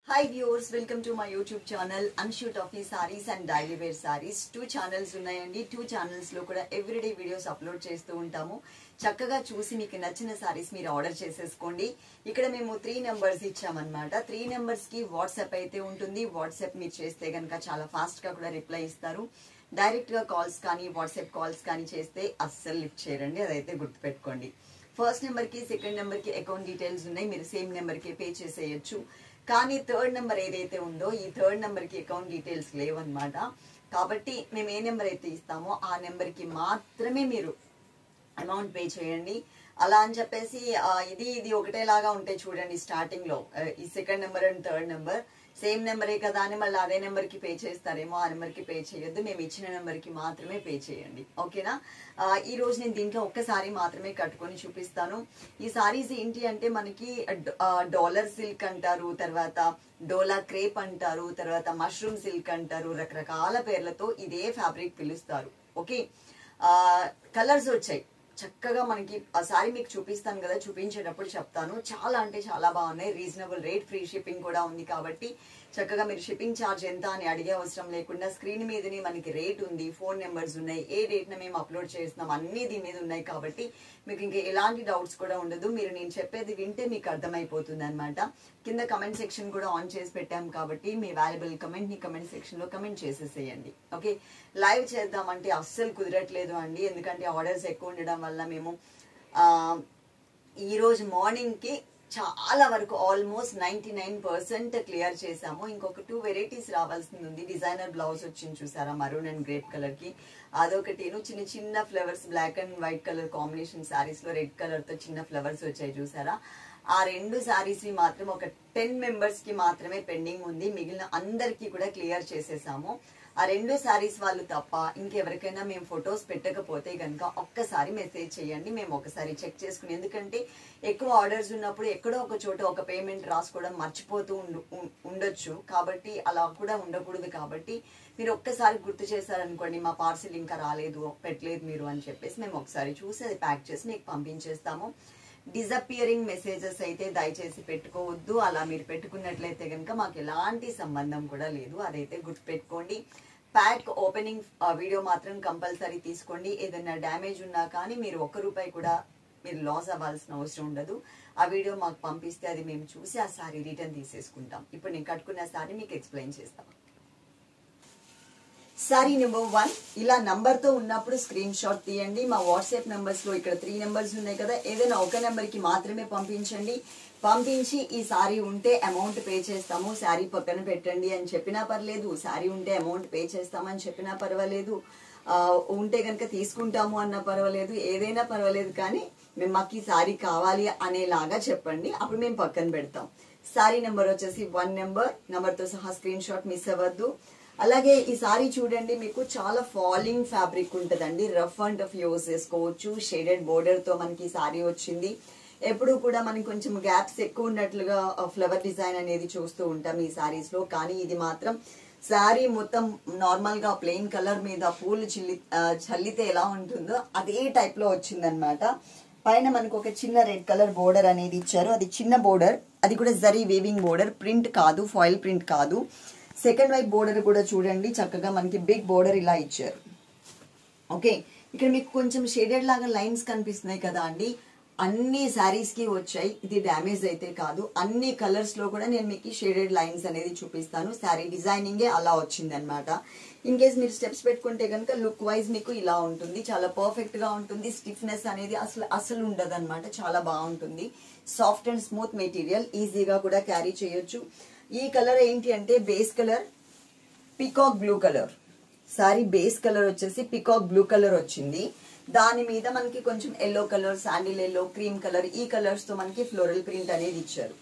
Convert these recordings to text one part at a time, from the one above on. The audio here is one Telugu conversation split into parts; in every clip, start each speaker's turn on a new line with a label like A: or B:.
A: Hi viewers, welcome to my YouTube channel Anshu Toffee Sarees and Daily Wear Sarees. Two channels ఉన్నాయండి. Two channels లో కూడా everyday videos upload చేస్తూ ఉంటాము. చక్కగా చూసి మీకు నచ్చిన సారీస్ మీరు ఆర్డర్ చేసేసుకోండి. ఇక్కడ మేము 3 నెంబర్స్ ఇచ్చామన్నమాట. 3 నెంబర్స్ కి వాట్సాప్ అయితే ఉంటుంది. వాట్సాప్ మీరు చేస్తే గనుక చాలా ఫాస్ట్ గా కూడా రిప్లై ఇస్తారు. డైరెక్ట్ గా కాల్స్ కానీ వాట్సాప్ కాల్స్ కానీ చేస్తే అస్సలు లిఫ్ట్ చేయరండి. అదైతే గుర్తుపెట్టుకోండి. ఫస్ట్ నెంబర్ కి సెకండ్ నెంబర్ కి అకౌంట్ డీటెయిల్స్ ఉన్నాయి. మీరు సేమ్ నెంబర్ కి పే చేసేయచ్చు. కానీ థర్డ్ నెంబర్ ఏదైతే ఉందో ఈ థర్డ్ నెంబర్ కి అకౌంట్ డీటెయిల్స్ లేవన్నమాట. కాబట్టి మేము ఏ నెంబర్ అయితే ఇస్తామో ఆ నెంబర్ కి మాత్రమే మీరు అమౌంట్ పే చేయండి. అలా అని చెప్పేసి ఇది ఒకటేలాగా ఉంటాయి చూడండి. స్టార్టింగ్ లో ఈ second number and third number same నెంబరే కదా అని మళ్ళీ అదే నెంబర్ కి పే చేస్తారేమో. ఆ నెంబర్ కి పే చేయొద్దు. మేము ఇచ్చిన నెంబర్ కి మాత్రమే పే చేయండి. ఓకేనా? ఈ రోజు నేను దీంట్లో ఒక్కసారి మాత్రమే కట్టుకొని చూపిస్తాను. ఈ సారీస్ ఏంటి అంటే మనకి డాలర్ సిల్క్ అంటారు, తర్వాత డోలా క్రేప్ అంటారు, తర్వాత మష్రూమ్ సిల్క్ అంటారు. రకరకాల పేర్లతో ఇదే ఫ్యాబ్రిక్ పిలుస్తారు. ఓకే, కలర్స్ వచ్చాయి చక్కగా. మనకి ఆ సారీ మీకు చూపిస్తాను కదా, చూపించేటప్పుడు చెప్తాను. చాలా అంటే చాలా బాగున్నాయి. రీజనబుల్ రేట్, ఫ్రీ షిప్పింగ్ కూడా ఉంది. కాబట్టి చక్కగా మీరు షిప్పింగ్ ఛార్జ్ ఎంత అని అడిగే అవసరం లేకుండా స్క్రీన్ మీదనే మనకి రేట్ ఉంది, ఫోన్ నెంబర్స్ ఉన్నాయి, ఏ డేట్ న మేము అప్లోడ్ చేస్తున్నాం అన్ని దీని మీద ఉన్నాయి. కాబట్టి మీకు ఇంకా ఎలాంటి డౌట్స్ కూడా ఉండదు. మీరు నేను చెప్పేది వింటే మీకు అర్థమైపోతుంది అనమాట. కింద కమెంట్ సెక్షన్ కూడా ఆన్ చేసి పెట్టాం కాబట్టి మీ వాల్యుబుల్ కమెంట్ ని కమెంట్ సెక్షన్ లో కమెంట్ చేసేసేయండి. ఓకే, లైవ్ చేద్దామంటే అస్సలు కుదరట్లేదు అండి. ఎందుకంటే ఆర్డర్స్ ఎక్కువ ఉండడం వల్ల మేము ఈ రోజు మార్నింగ్ కి చాలా వరకు ఆల్మోస్ట్ 99% క్లియర్ చేసాము. ఇంకొక 2 వెరైటీస్ రావాల్సింది ఉంది. డిజైనర్ బ్లౌజ్ వచ్చింది చూసారా, మరూన్ అండ్ గ్రేప్ కలర్ కి. అదొకటి చిన్న చిన్న flowers, black and white colour combination saris లో రెడ్ కలర్ తో చిన్న ఫ్లవర్స్ వచ్చాయి చూసారా. ఆ 2 సారీస్ మాత్రం ఒక 10 మెంబర్స్ కి మాత్రమే పెండింగ్ ఉంది. మిగిలిన అందరికి కూడా క్లియర్ చేసేసాము. ఆ 2 సారీస్ వాళ్ళు తప్ప ఇంకెవరికైనా మేము ఫొటోస్ పెట్టకపోతే కనుక ఒక్కసారి మెసేజ్ చేయండి. మేము ఒకసారి చెక్ చేసుకుని, ఎందుకంటే ఎక్కువ ఆర్డర్స్ ఉన్నప్పుడు ఎక్కడో ఒక చోట ఒక పేమెంట్ రాసుకోవడం మర్చిపోతూ ఉండొచ్చు. కాబట్టి అలా కూడా ఉండకూడదు. కాబట్టి మీరు ఒక్కసారి గుర్తు చేశారనుకోండి, మా పార్సిల్ ఇంకా రాలేదు, పెట్టలేదు మీరు అని చెప్పేసి మేము ఒకసారి చూసి అది ప్యాక్ చేసి మీకు పంపించేస్తాము. డిజపియరింగ్ మెసేజెస్ అయితే దయచేసి పెట్టుకోవద్దు. అలా మీరు పెట్టుకున్నట్లయితే కనుక మాకు ఎలాంటి సంబంధం కూడా లేదు. అదైతే గుర్తుపెట్టుకోండి. ప్యాక్ ఓపెనింగ్ వీడియో మాత్రం కంపల్సరీ తీసుకోండి. ఏదైనా డ్యామేజ్ ఉన్నా కానీ మీరు ₹1 కూడా మీరు లాస్ అవ్వాల్సిన అవసరం ఉండదు. ఆ వీడియో మాకు పంపిస్తే అది మేము చూసి ఆ సారీ రిటర్న్ తీసేసుకుంటాం. ఇప్పుడు నేను కట్టుకున్న సారీ మీకు ఎక్స్ప్లెయిన్ చేస్తాం. సారీ నెంబర్ 1 ఇలా నంబర్ తో ఉన్నప్పుడు స్క్రీన్ షాట్ తీయండి. మా వాట్సాప్ నెంబర్స్ లో ఇక్కడ 3 నెంబర్స్ ఉన్నాయి కదా, ఏదైనా ఒక నెంబర్ కి మాత్రమే పంపించండి. పంపించి ఈ సారీ ఉంటే అమౌంట్ పే చేస్తాము, సారీ పక్కన పెట్టండి అని చెప్పినా పర్లేదు, సారీ ఉంటే అమౌంట్ పే చేస్తామని చెప్పినా పర్వాలేదు, ఉంటే కనుక తీసుకుంటాము అన్నా పర్వాలేదు, ఏదైనా పర్వాలేదు. కానీ మేము మాకు ఈ సారీ కావాలి అనేలాగా చెప్పండి, అప్పుడు మేము పక్కన పెడతాం. సారీ నెంబర్ వచ్చేసి 1 నెంబర్ తో సహా స్క్రీన్ షాట్ మిస్ అవ్వద్దు. అలాగే ఈ సారీ చూడండి, మీకు చాలా ఫాలింగ్ ఫ్యాబ్రిక్ ఉంటదండి. రఫ్ అండ్ టఫ్ యూజ్ చేసుకోవచ్చు. షేడెడ్ బోర్డర్ తో మనకి సారీ వచ్చింది. ఎప్పుడు కూడా మనకి కొంచెం గ్యాప్స్ ఎక్కువ ఉన్నట్లుగా ఫ్లవర్ డిజైన్ అనేది చూస్తూ ఉంటాం ఈ సారీస్ లో. కానీ ఇది మాత్రం సారీ మొత్తం నార్మల్ గా ప్లెయిన్ కలర్ మీద పూలు చల్లితే ఎలా ఉంటుందో అదే టైప్ లో వచ్చిందనమాట. పైన మనకు ఒక చిన్న రెడ్ కలర్ బోర్డర్ అనేది ఇచ్చారు. అది చిన్న బోర్డర్, అది కూడా జరీ వీవింగ్ బోర్డర్, ప్రింట్ కాదు, ఫాయిల్ ప్రింట్ కాదు. సెకండ్ వైపు బోర్డర్ కూడా చూడండి చక్కగా మనకి బిగ్ బోర్డర్ ఇలా ఇచ్చారు. ఓకే, ఇక్కడ మీకు కొంచెం షేడెడ్ లాగా లైన్స్ కనిపిస్తున్నాయి కదా అండి, అన్ని శారీస్ కి వచ్చాయి. ఇది డ్యామేజ్ అయితే కాదు. అన్ని కలర్స్ లో కూడా నేను మీకు షేడెడ్ లైన్స్ అనేది చూపిస్తాను. శారీ డిజైనింగే అలా వచ్చింది అనమాట. ఇన్ కేస్ మీరు స్టెప్స్ పెట్టుకుంటే కనుక లుక్ వైజ్ మీకు ఇలా ఉంటుంది. చాలా పర్ఫెక్ట్ గా ఉంటుంది. స్టిఫ్నెస్ అనేది అసలు ఉండదు అనమాట. చాలా బాగుంటుంది. సాఫ్ట్ అండ్ స్మూత్ మెటీరియల్, ఈజీగా కూడా క్యారీ చేయొచ్చు. ఈ కలర్ ఏంటి అంటే base colour peacock blue colour. Sorry base colour వచ్చేసి పీకాక్ బ్లూ కలర్ వచ్చింది. దాని మీద మనకి కొంచెం yellow colour, sandal yellow, cream colour, ఈ కలర్స్ తో మనకి ఫ్లోరల్ ప్రింట్ అనేది ఇచ్చారు.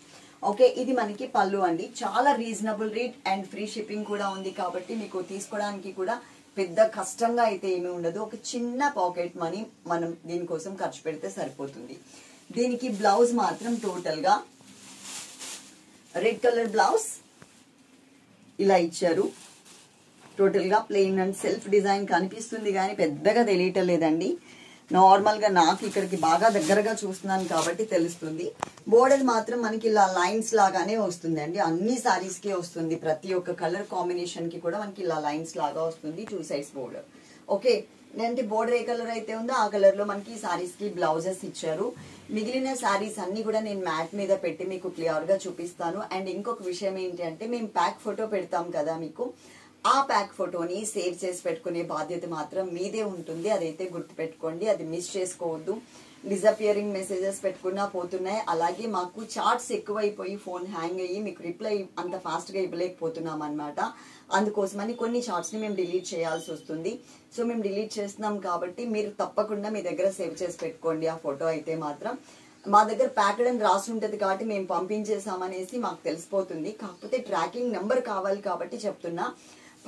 A: ఓకే, ఇది మనకి పళ్ళు అండి. చాలా reasonable rate and free shipping కూడా ఉంది. కాబట్టి మీకు తీసుకోవడానికి కూడా పెద్ద కష్టంగా అయితే ఏమీ ఉండదు. ఒక చిన్న పాకెట్ మనీ మనం దీనికోసం ఖర్చు పెడితే సరిపోతుంది. దీనికి బ్లౌజ్ మాత్రం టోటల్ గా రెడ్ కలర్ బ్లౌజ్ ఇలా ఇచ్చారు. టోటల్ గా ప్లెయిన్ అండ్ సెల్ఫ్ డిజైన్ కనిపిస్తుంది కానీ పెద్దగా తెలియటం లేదండి. నార్మల్గా నాకు ఇక్కడికి బాగా దగ్గరగా చూస్తున్నాను కాబట్టి తెలుస్తుంది. బోర్డర్ మాత్రం మనకి ఇలా లైన్స్ లాగానే వస్తుందండి. అన్ని సారీస్కి వస్తుంది. ప్రతి ఒక్క కలర్ కాంబినేషన్కి కూడా మనకి ఇలా లైన్స్ లాగా వస్తుంది. 2 sides బోర్డర్. ఓకే, అంటే బోర్డర్ ఏ కలర్ అయితే ఉందో ఆ కలర్లో మనకి సారీస్కి బ్లౌజెస్ ఇచ్చారు. మిగిలిన సారీస్ అన్ని కూడా నేను మ్యాట్ మీద పెట్టి మీకు క్లియర్గా చూపిస్తాను. అండ్ ఇంకొక విషయం ఏంటి అంటే మేము ప్యాక్ ఫోటో పెడతాం కదా మీకు, ఆ ప్యాక్ ఫోటోని సేవ్ చేసి పెట్టుకునే బాధ్యత మాత్రం మీదే ఉంటుంది. అదైతే గుర్తుపెట్టుకోండి, అది మిస్ చేసుకోవద్దు. డిజపియరింగ్ మెసేజెస్ పెట్టుకున్నా పోతున్నాయి. అలాగే మాకు చార్ట్స్ ఎక్కువైపోయి ఫోన్ హ్యాంగ్ అయ్యి మీకు రిప్లై అంత ఫాస్ట్గా ఇవ్వలేకపోతున్నాం అనమాట. అందుకోసమని కొన్ని చార్ట్స్ని మేము డిలీట్ చేయాల్సి వస్తుంది. సో మేము డిలీట్ చేస్తున్నాం కాబట్టి మీరు తప్పకుండా మీ దగ్గర సేవ్ చేసి పెట్టుకోండి ఆ ఫోటో అయితే మాత్రం. మా దగ్గర ప్యాక్డ్ అని రాసి ఉంటుంది కాబట్టి మేము పంపించేసామనేసి మాకు తెలిసిపోతుంది. కాకపోతే ట్రాకింగ్ నెంబర్ కావాలి కాబట్టి చెప్తున్నా.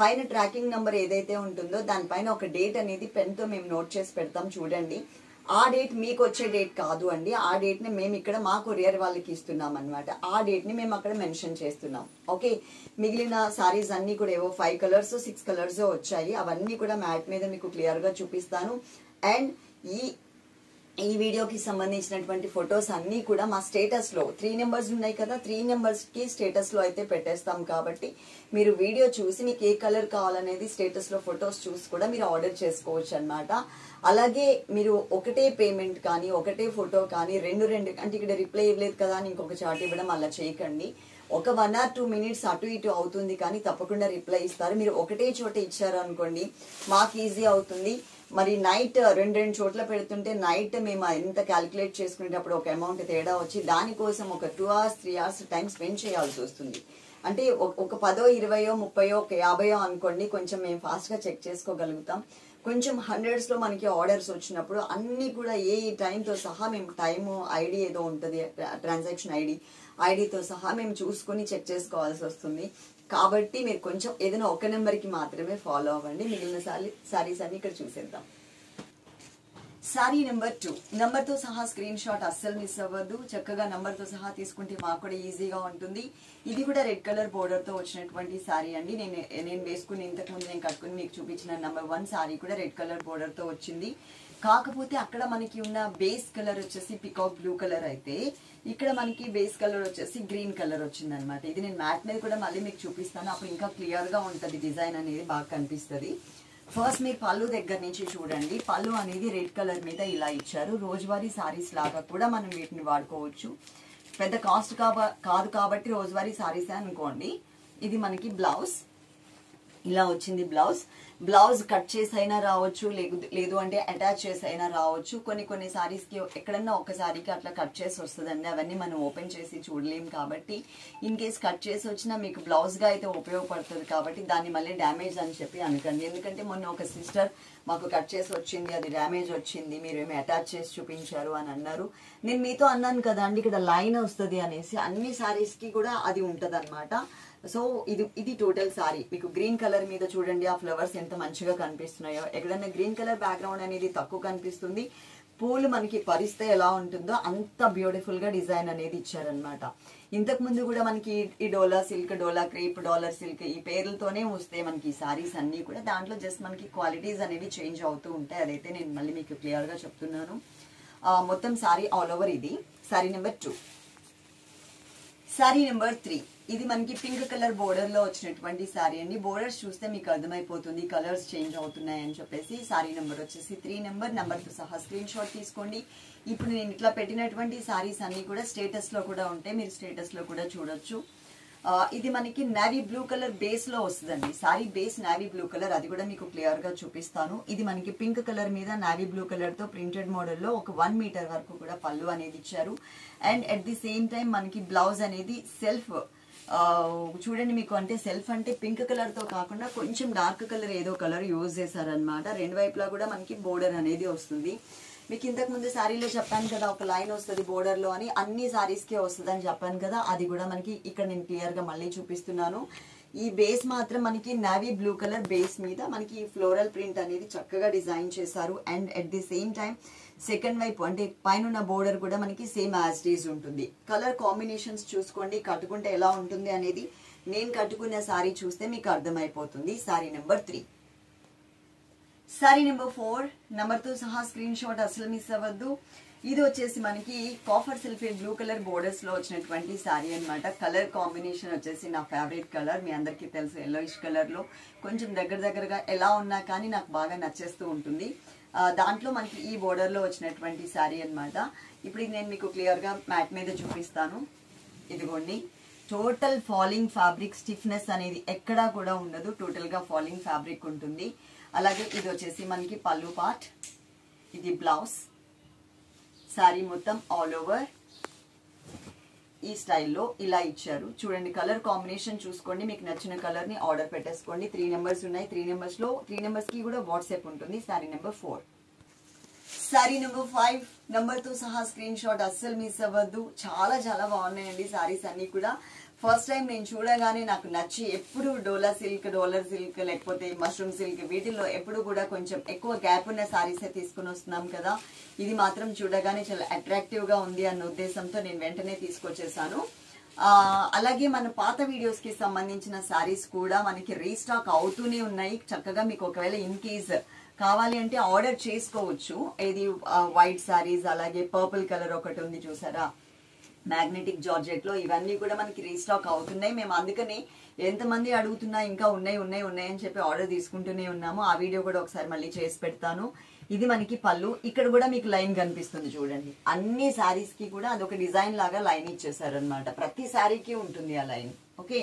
A: పైన ట్రాకింగ్ నెంబర్ ఏదైతే ఉంటుందో దానిపైన ఒక డేట్ అనేది పెన్తో మేము నోట్ చేసి పెడతాం చూడండి. ఆ డేట్ మీకు వచ్చే డేట్ కాదు అండి. ఆ డేట్ని మేము ఇక్కడ మా కొరియర్ వాళ్ళకి ఇస్తున్నాం అనమాట. ఆ డేట్ని మేము అక్కడ మెన్షన్ చేస్తున్నాం. ఓకే, మిగిలిన సారీస్ అన్నీ కూడా ఏవో 5 కలర్స్ 6 కలర్స్ వచ్చాయి. అవన్నీ కూడా మ్యాట్ మీద మీకు క్లియర్గా చూపిస్తాను. అండ్ ఈ వీడియోకి సంబంధించినటువంటి ఫొటోస్ అన్నీ కూడా మా స్టేటస్లో 3 నెంబర్స్ ఉన్నాయి కదా, 3 నెంబర్స్కి స్టేటస్లో అయితే పెట్టేస్తాం. కాబట్టి మీరు వీడియో చూసి మీకు ఏ కలర్ కావాలనేది స్టేటస్లో ఫొటోస్ చూసి కూడా మీరు ఆర్డర్ చేసుకోవచ్చు అనమాట. అలాగే మీరు ఒకటే పేమెంట్ కానీ ఒకటే ఫోటో కానీ రెండు అంటే ఇక్కడ రిప్లై ఇవ్వలేదు కదా అని ఇంకొక చాట్ ఇవ్వడం అలా చేయకండి. ఒక 1 or 2 minutes అటు ఇటు అవుతుంది కానీ తప్పకుండా రిప్లై ఇస్తారు. మీరు ఒకటే చోట ఇచ్చారు అనుకోండి మాకు ఈజీ అవుతుంది. మరి నైట్ రెండు చోట్ల పెడుతుంటే నైట్ మేము ఎంత క్యాలిక్యులేట్ చేసుకునేటప్పుడు ఒక అమౌంట్ తేడా వచ్చి దానికోసం ఒక 2 hours 3 hours టైం స్పెండ్ చేయాల్సి వస్తుంది. అంటే ఒక 10, 20, 30, ఒక 50 అనుకోండి, కొంచెం మేము ఫాస్ట్గా చెక్ చేసుకోగలుగుతాం. కొంచెం హండ్రెడ్స్లో మనకి ఆర్డర్స్ వచ్చినప్పుడు అన్నీ కూడా ఏ టైంతో సహా మేము టైము ఐడి ఏదో ఉంటుంది, ట్రాన్సాక్షన్ ఐడితో సహా మేము చూసుకొని చెక్ చేసుకోవాల్సి వస్తుంది. కాబట్టి మీరు కొంచెం ఏదైనా ఒక నెంబర్కి మాత్రమే ఫాలో అవ్వండి. మిగిలిన సారీస్ అన్ని ఇక్కడ చూసేద్దాం. సారీ నెంబర్ 2 నెంబర్తో సహా స్క్రీన్ షాట్ అస్సలు మిస్ అవ్వద్దు. చక్కగా నెంబర్తో సహా తీసుకుంటే మాకు కూడా ఈజీగా ఉంటుంది. ఇది కూడా రెడ్ కలర్ బోర్డర్తో వచ్చినటువంటి సారీ అండి. నేను వేసుకుని ఇంతకుముందు నేను కట్టుకుని మీకు చూపించిన నెంబర్ 1 సారీ కూడా రెడ్ కలర్ బోర్డర్తో వచ్చింది. కాకపోతే అక్కడ మనకి ఉన్న బేస్ కలర్ వచ్చేసి పికాక్ బ్లూ కలర్ అయితే ఇక్కడ మనకి బేస్ కలర్ వచ్చేసి గ్రీన్ కలర్ వచ్చింది అనమాట. ఇది నేను మ్యాట్ మీద కూడా మళ్ళీ మీకు చూపిస్తాను. అప్పుడు ఇంకా క్లియర్గా ఉంటుంది, డిజైన్ అనేది బాగా కనిపిస్తుంది. ఫస్ట్ మీరు పళ్ళు దగ్గర నుంచి చూడండి. పళ్ళు అనేది రెడ్ కలర్ మీద ఇలా ఇచ్చారు. రోజువారీ సారీస్ లాగా కూడా మనం వీటిని వాడుకోవచ్చు. పెద్ద కాస్ట్ కాదు కాబట్టి రోజువారీ సారీస్ అనుకోండి. ఇది మనకి బ్లౌజ్ ఇలా వచ్చింది. బ్లౌజ్ కట్ చేసి అయినా రావచ్చు, లేదు అంటే అటాచ్ చేసి అయినా రావచ్చు. కొన్ని సారీస్కి ఎక్కడన్నా ఒక సారీకి అట్లా కట్ చేసి వస్తుందండి. అవన్నీ మనం ఓపెన్ చేసి చూడలేం కాబట్టి ఇన్ కేస్ కట్ చేసి వచ్చినా మీకు బ్లౌజ్గా అయితే ఉపయోగపడుతుంది. కాబట్టి దాన్ని మళ్ళీ డ్యామేజ్ అని చెప్పి అనకండి. ఎందుకంటే మొన్న ఒక సిస్టర్ మాకు కట్ చేసి వచ్చింది, అది డ్యామేజ్ వచ్చింది, మీరు ఏమి అటాచ్ చేసి చూపించారు అని అన్నారు. నేను మీతో అన్నాను కదా అండి ఇక్కడ లైన్ వస్తుంది అనేసి. అన్ని సారీస్కి కూడా అది ఉంటుంది అనమాట. సో ఇది టోటల్ సారీ. మీకు గ్రీన్ కలర్ మీద చూడండి ఆ ఫ్లవర్స్ ఎంత మంచిగా కనిపిస్తున్నాయో. ఎక్కడన్నా గ్రీన్ కలర్ బ్యాక్గ్రౌండ్ అనేది తక్కువ కనిపిస్తుంది. పూలు మనకి పరిస్తే ఎలా ఉంటుందో అంత బ్యూటిఫుల్ గా డిజైన్ అనేది ఇచ్చారనమాట. ఇంతకు ముందు కూడా మనకి ఈ డోలా సిల్క్, డోలా క్రేప్, డాలర్ సిల్క్ ఈ పేర్లతోనే వస్తే మనకి ఈ సారీస్ అన్ని కూడా. దాంట్లో జస్ట్ మనకి క్వాలిటీస్ అనేవి చేంజ్ అవుతూ ఉంటాయి. అదైతే నేను మళ్ళీ మీకు క్లియర్ గా చెప్తున్నాను. మొత్తం సారీ ఆల్ ఓవర్ ఇది సారీ నెంబర్ 2. సారీ నెంబర్ 3 ఇది మనకి పింక్ కలర్ బోర్డర్ లో వచ్చినటువంటి సారీ అండి. బోర్డర్స్ చూస్తే మీకు అర్థమైపోతుంది కలర్స్ చేంజ్ అవుతున్నాయి అని చెప్పేసి. సారీ నెంబర్ వచ్చేసి 3 నెంబర్తో సహా స్క్రీన్ షాట్ తీసుకోండి. ఇప్పుడు నేను ఇట్లా పెట్టినటువంటి సారీస్ అన్ని కూడా స్టేటస్ లో కూడా ఉంటాయి, మీరు స్టేటస్ లో కూడా చూడొచ్చు. ఇది మనకి నావీ బ్లూ కలర్ బేస్ లో వస్తుందండి. Sorry base navy blue colour, అది కూడా మీకు క్లియర్ గా చూపిస్తాను. ఇది మనకి పింక్ కలర్ మీద నావీ బ్లూ కలర్ తో ప్రింటెడ్ మోడల్ లో ఒక 1 మీటర్ వరకు కూడా పళ్ళు అనేది ఇచ్చారు. And at the same time మనకి బ్లౌజ్ అనేది సెల్ఫ్ చూడండి. మీకు అంటే సెల్ఫ్ అంటే పింక్ కలర్ తో కాకుండా కొంచెం డార్క్ కలర్ ఏదో కలర్ యూజ్ చేశారనమాట. రెండు వైపులా కూడా మనకి బోర్డర్ అనేది వస్తుంది. మీకు ఇంతకు ముందు శారీలో చెప్పాను కదా ఒక లైన్ వస్తుంది బోర్డర్ లో అని, అన్ని సారీస్ కి వస్తుంది అని చెప్పాను కదా. అది కూడా మనకి ఇక్కడ నేను క్లియర్ గా మళ్ళీ చూపిస్తున్నాను. ఈ బేస్ మాత్రం మనకి నావీ బ్లూ కలర్ బేస్ మీద మనకి ఫ్లోరల్ ప్రింట్ అనేది చక్కగా డిజైన్ చేశారు. And at the same time second వైపు అంటే పైన బోర్డర్ కూడా మనకి సేమ్ యాజ్ ఇట్ ఈజ్ ఉంటుంది. కలర్ కాంబినేషన్స్ చూసుకోండి, కట్టుకుంటే ఎలా ఉంటుంది అనేది నేను కట్టుకున్న సారీ చూస్తే మీకు అర్థమైపోతుంది. Sorry number 3. సారీ నెంబర్ 4 నంబర్తో సహా స్క్రీన్ షాట్ అసలు మిస్ అవ్వద్దు. ఇది వచ్చేసి మనకి copper sulphate blue colour borders లో వచ్చినటువంటి సారీ అన్నమాట. కలర్ కాంబినేషన్ వచ్చేసి నా ఫేవరెట్ కలర్, మీ అందరికీ తెలుసు ఎల్లోయిష్ కలర్ లో కొంచెం దగ్గరగా ఎలా ఉన్నా కానీ నాకు బాగా నచ్చేస్తూ ఉంటుంది. దాంట్లో మనకి ఈ బోర్డర్ లో వచ్చినటువంటి సారీ అన్నమాట. ఇప్పుడు నేను మీకు క్లియర్ గా మ్యాట్ మీద చూపిస్తాను. ఇదిగోండి, టోటల్ ఫాలింగ్ ఫ్యాబ్రిక్, స్టిఫ్నెస్ అనేది ఎక్కడా కూడా ఉండదు, టోటల్ గా ఫాలింగ్ ఫ్యాబ్రిక్ ఉంటుంది. అలాగే ఇది వచ్చేసి మనకి పళ్ళు పార్ట్, ఇది బ్లౌజ్. సారీ మొత్తం ఆల్ ఓవర్ ఈ స్టైల్లో ఇలా ఇచ్చారు. చూడండి, కలర్ కాంబినేషన్ చూసుకోండి, మీకు నచ్చిన కలర్ ని ఆర్డర్ పెట్టేసుకోండి. 3 నెంబర్స్ ఉన్నాయి. 3 నెంబర్స్ లో 3 నెంబర్స్ కి కూడా వాట్సాప్ ఉంటుంది. Sorry number 4. Sorry number 5 number తో సహా స్క్రీన్ షాట్ అస్సలు మిస్ అవ్వద్దు. చాలా బాగున్నాయండి సారీస్ అన్ని కూడా. ఫస్ట్ టైం నేను చూడగానే నాకు నచ్చి, ఎప్పుడు డోలర్ సిల్క్ లేకపోతే మష్రూమ్ సిల్క్ వీటిల్లో ఎప్పుడు కూడా కొంచెం ఎక్కువ గ్యాప్ ఉన్న సారీస్ తీసుకుని వస్తున్నాం కదా. ఇది మాత్రం చూడగానే చాలా అట్రాక్టివ్ గా ఉంది అన్న ఉద్దేశంతో నేను వెంటనే తీసుకొచ్చేసాను. అలాగే మన పాత వీడియోస్ కి సంబంధించిన సారీస్ కూడా మనకి రీస్టాక్ అవుతూనే ఉన్నాయి. చక్కగా మీకు ఒకవేళ ఇన్ కేస్ కావాలి అంటే ఆర్డర్ చేసుకోవచ్చు. ఇది వైట్ సారీస్, అలాగే పర్పుల్ కలర్ ఒకటి ఉంది చూసారా, మ్యాగ్నెటిక్ జార్జెట్ లో, ఇవన్నీ కూడా మనకి రీస్టాక్ అవుతున్నాయి. మేము అందుకని ఎంతమంది అడుగుతున్నా ఇంకా ఉన్నాయి అని చెప్పి ఆర్డర్ తీసుకుంటూనే ఉన్నాము. ఆ వీడియో కూడా ఒకసారి మళ్ళీ చేసి పెడతాను. ఇది మనకి పళ్ళు, ఇక్కడ కూడా మీకు లైన్ కనిపిస్తుంది చూడండి. అన్ని శారీస్ కి కూడా అదొక డిజైన్ లాగా లైన్ ఇచ్చేసారు అనమాట. ప్రతి శారీకి ఉంటుంది ఆ లైన్. ఓకే,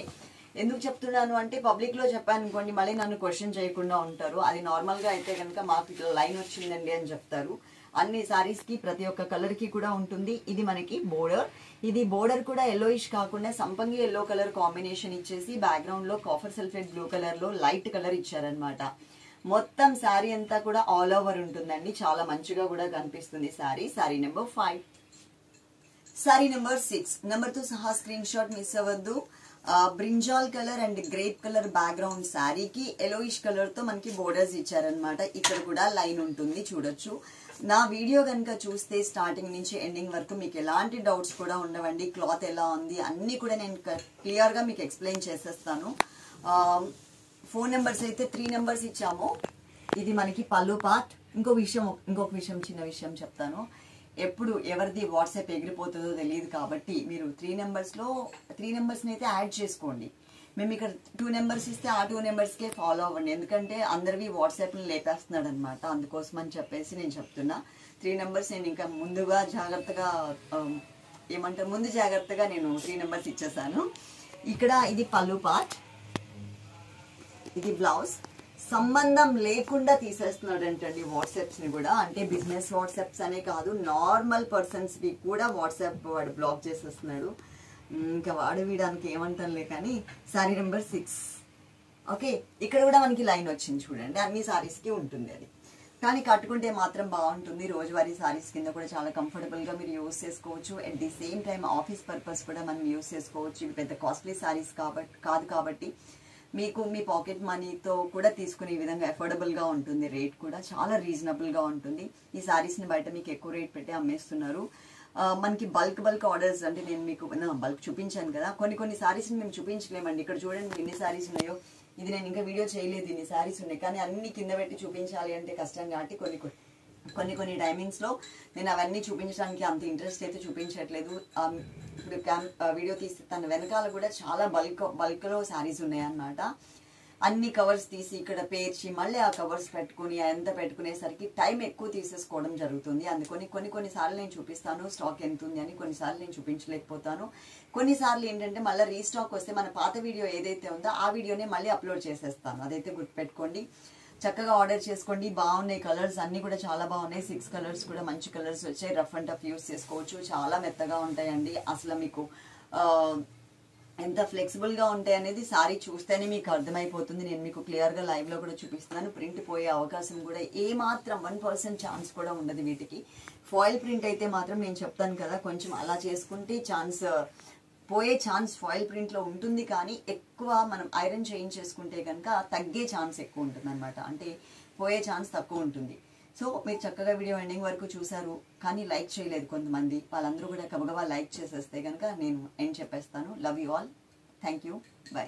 A: ఎందుకు చెప్తున్నాను అంటే పబ్లిక్ లో చెప్పాను అనుకోండి, మళ్ళీ నన్ను క్వశ్చన్ చేయకుండా ఉంటారు. అది నార్మల్ గా అయితే కనుక మాకు ఇట్లా లైన్ వచ్చిందండి అని చెప్తారు. అన్ని సారీస్ కి ప్రతి ఒక్క కలర్ కి కూడా ఉంటుంది. ఇది మనకి బోర్డర్, ఇది బోర్డర్ కూడా ఎల్లోయిష్ కాకుండా సంపంగి ఎల్లో కలర్ కాంబినేషన్ ఇచ్చేసి బ్యాక్గ్రౌండ్ లో కాఫర్ సల్ఫేట్ బ్లూ కలర్ లో లైట్ కలర్ ఇచ్చారనమాట. మొత్తం శారీ అంతా కూడా ఆల్ ఓవర్ ఉంటుందండి. చాలా మంచిగా కూడా కనిపిస్తుంది sari. Sari number 5. Sari number 6 number తో సహా స్క్రీన్ షాట్ మిస్ అవ్వద్దు. Brinjal colour and grape colour background శారీకి ఎలోయిష్ కలర్ తో మనకి బోర్డర్స్ ఇచ్చారనమాట. ఇక్కడ కూడా లైన్ ఉంటుంది చూడొచ్చు. నా వీడియో కనుక చూస్తే స్టార్టింగ్ నుంచి ఎండింగ్ వరకు మీకు ఎలాంటి డౌట్స్ కూడా ఉండవండి. క్లాత్ ఎలా ఉంది అన్ని కూడా నేను క్లియర్ గా మీకు ఎక్స్ప్లెయిన్ చేసేస్తాను. ఫోన్ నెంబర్స్ అయితే 3 నెంబర్స్ ఇచ్చాము. ఇది మనకి పళ్ళు పార్ట్. ఇంకొక విషయం చిన్న విషయం చెప్తాను. ఎప్పుడు ఎవరిది వాట్సాప్ ఎగిరిపోతుందో తెలియదు కాబట్టి మీరు 3 నెంబర్స్ అయితే యాడ్ చేసుకోండి. మేము ఇక్కడ 2 నెంబర్స్ ఇస్తే ఆ 2 నెంబర్స్కే ఫాలో అవ్వండి. ఎందుకంటే అందరివి వాట్సాప్ ని లేపేస్తున్నాడు అనమాట. అందుకోసం అని చెప్పేసి నేను చెప్తున్నా. 3 నెంబర్స్ నేను ఇంకా ముందు జాగ్రత్తగా నేను 3 నెంబర్స్ ఇచ్చేసాను. ఇక్కడ ఇది పళ్ళు పార్ట్, ఇది బ్లౌజ్. సంబంధం లేకుండా తీసేస్తున్నాడు అంటండి వాట్సాప్స్ ని కూడా. అంటే బిజినెస్ వాట్సాప్స్ అనే కాదు, నార్మల్ పర్సన్స్ కి కూడా వాట్సాప్ వాడు బ్లాక్ చేసేస్తున్నాడు. ఇంకా వాడు వీడానికి ఏమంటానులే కానీ. Sorry number 6. ఓకే, ఇక్కడ కూడా మనకి లైన్ వచ్చింది చూడండి. అన్ని సారీస్ కి ఉంటుంది అది, కానీ కట్టుకుంటే మాత్రం బాగుంటుంది. రోజువారీ సారీస్ కింద కూడా చాలా కంఫర్టబుల్ గా మీరు యూస్ చేసుకోవచ్చు. At the same time office purpose కూడా మనం యూస్ చేసుకోవచ్చు. ఇవి పెద్ద కాస్ట్లీ సారీస్ కాదు కాబట్టి మీకు మీ పాకెట్ మనీతో కూడా తీసుకునే విధంగా అఫోర్డబుల్ గా ఉంటుంది. రేట్ కూడా చాలా రీజనబుల్ గా ఉంటుంది. ఈ సారీస్ ని బయట మీకు ఎక్కువ రేట్ పెట్టి అమ్మేస్తున్నారు. మనకి బల్క్ ఆర్డర్స్ అంటే నేను మీకు బల్క్ చూపించాను కదా. కొన్ని సారీస్ ని మేము చూపించలేమండి. ఇక్కడ చూడండి ఎన్ని సారీస్ ఉన్నాయో. ఇది నేను ఇంకా వీడియో చేయలేదు, ఇన్ని సారీస్ ఉన్నాయి. కానీ అన్ని కింద పెట్టి చూపించాలి అంటే కష్టం కాబట్టి కొన్ని టైమింగ్స్ లో నేను అవన్నీ చూపించడానికి అంత ఇంట్రెస్ట్ అయితే చూపించట్లేదు. ఇప్పుడు వీడియో తీస్తే తన వెనకాల కూడా చాలా బల్క్ లో శారీస్ ఉన్నాయి అన్నమాట. అన్ని కవర్స్ తీసి ఇక్కడ పేర్చి మళ్ళీ ఆ కవర్స్ పెట్టుకుని ఎంత పెట్టుకునేసరికి టైం ఎక్కువ తీసేసుకోవడం జరుగుతుంది. అందుకని కొన్నిసార్లు నేను చూపిస్తాను స్టాక్ ఎంత ఉంది అని, కొన్నిసార్లు నేను చూపించలేకపోతాను. కొన్నిసార్లు ఏంటంటే మళ్ళీ రీస్టాక్ వస్తే మన పాత వీడియో ఏదైతే ఉందో ఆ వీడియోనే మళ్ళీ అప్లోడ్ చేసేస్తాను. అదైతే గుర్తుపెట్టుకోండి. చక్కగా ఆర్డర్ చేసుకోండి. బాగున్నాయి కలర్స్ అన్ని కూడా చాలా బాగున్నాయి. 6 కలర్స్ కూడా మంచి కలర్స్ వచ్చాయి. రఫ్ అండ్ టఫ్ యూస్ చేసుకోవచ్చు. చాలా మెత్తగా ఉంటాయండి. అసలు మీకు ఎంత ఫ్లెక్సిబుల్ గా ఉంటాయి అనేది సారీ చూస్తేనే మీకు అర్థమైపోతుంది. నేను మీకు క్లియర్ గా లైవ్ లో కూడా చూపిస్తున్నాను. ప్రింట్ పోయే అవకాశం కూడా ఏమాత్రం 1% ఛాన్స్ కూడా ఉండదు వీటికి. ఫాయిల్ ప్రింట్ అయితే మాత్రం నేను చెప్తాను కదా, కొంచెం అలా చేసుకుంటే పోయే ఛాన్స్ ఫాయిల్ ప్రింట్ లో ఉంటుంది. కానీ ఎక్కువ మనం ఐరన్ చేయించేసుకుంటే కనుక తగ్గే ఛాన్స్ ఎక్కువ ఉంటుంది అనమాట. అంటే పోయే ఛాన్స్ తక్కువ ఉంటుంది. సో మీరు చక్కగా వీడియో ఎండింగ్ వరకు చూసారు, కానీ లైక్ చేయలేదు కొంతమంది. వాళ్ళందరూ కూడా గబగబా లైక్ చేసేస్తే కనుక నేను ఎండ్ చెప్పేస్తాను. Love you all. Thank you. By.